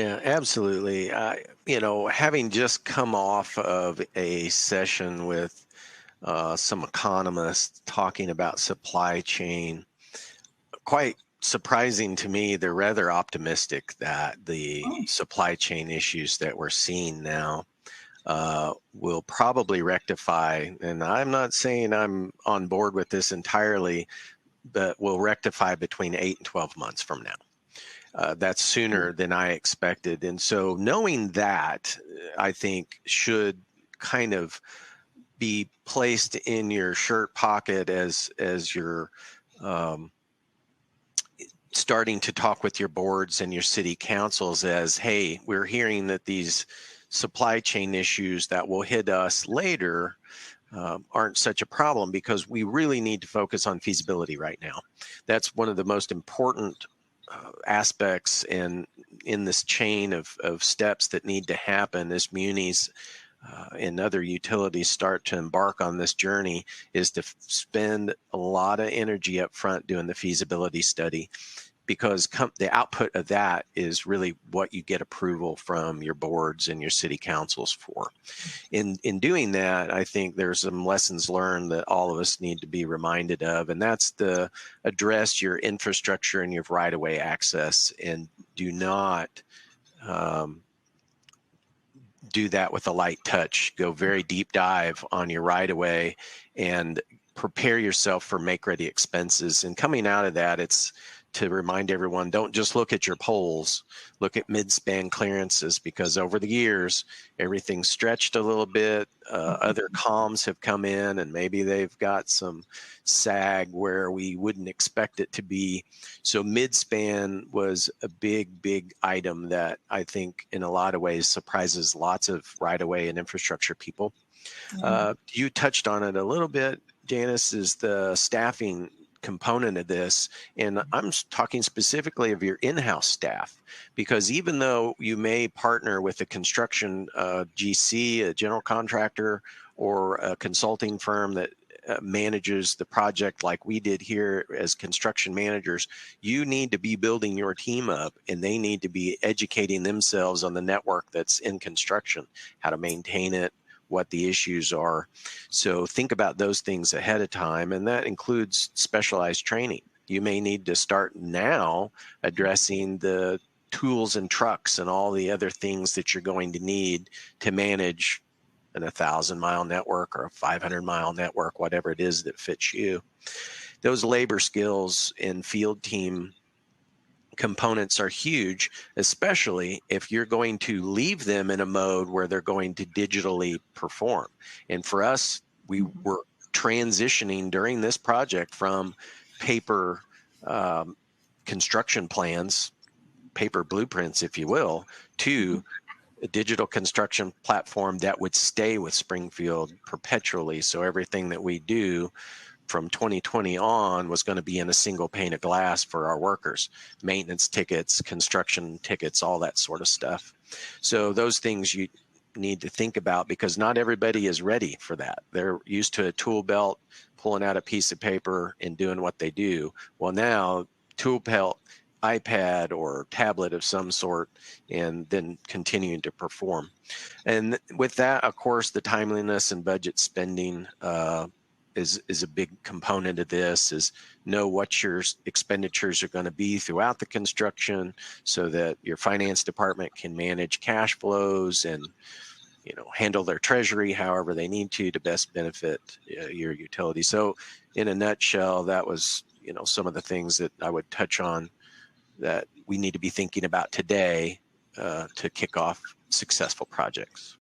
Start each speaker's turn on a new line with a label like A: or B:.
A: Yeah, absolutely. Having just come off of a session with some economists talking about supply chain, quite surprising to me, they're rather optimistic that the
B: Oh,
A: supply chain issues that we're seeing now will probably rectify. And I'm not saying I'm on board with this entirely, but will rectify between 8 and 12 months from now. That's
B: oh,
A: sooner than I expected. And so knowing that, I think should kind of be placed in your shirt pocket as you're um, starting to talk with your boards and your city councils as, hey, we're hearing that these supply chain issues that will hit us later aren't such a problem because we really need to focus on feasibility right now. That's one of the most important aspects in this chain of steps that need to happen as munis and other utilities start to embark on this journey is to spend a lot of energy up front doing the feasibility study because the output of that is really what you get approval from your boards and your city councils for. In doing that, I think there's some lessons learned that all of us need to be reminded of, and that's to address your infrastructure and your right-of-way access, and do not um, do that with a light touch. Go very deep dive on your right-of-way and prepare yourself for make-ready expenses. And coming out of that, it's to remind everyone, don't just look at your poles, look at mid-span clearances, because over the years, everything's stretched a little bit. Other comms have come in and maybe they've got some sag where we wouldn't expect it to be. So mid-span was a big item that I think in a lot of ways surprises lots of right-of-way and infrastructure people.
B: yeah.
A: You touched on it a little bit, Janice, is the staffing component of this. And I'm talking specifically of your in-house staff, because even though you may partner with a construction GC, a general contractor, or a consulting firm that manages the project like we did here as construction managers, you need to be building your team up and they need to be educating themselves on the network that's in construction, how to maintain it, what the issues are. So think about those things ahead of time, and that includes specialized training. You may need to start now addressing the tools and trucks and all the other things that you're going to need to manage an 1,000-mile network or a 500-mile network, whatever it is that fits you. Those labor skills and field team components are huge, especially if you're going to leave them in a mode where they're going to digitally perform. And for us, we were transitioning during this project from paper construction plans, paper blueprints, if you will, to a digital construction platform that would stay with Springfield perpetually. So everything that we do from 2020 on was going to be in a single pane of glass for our workers, maintenance tickets, construction tickets, all that sort of stuff. So those things you need to think about, because not everybody is ready for that. They're used to a tool belt, pulling out a piece of paper and doing what they do. Well, now tool belt, iPad or tablet of some sort, and then continuing to perform. And with that, of course, the timeliness and budget spending is a big component of this. Is know what your expenditures are going to be throughout the construction, so that your finance department can manage cash flows and handle their treasury however they need to best benefit your utility. So in a nutshell, that was some of the things that I would touch on that we need to be thinking about today to kick off successful projects.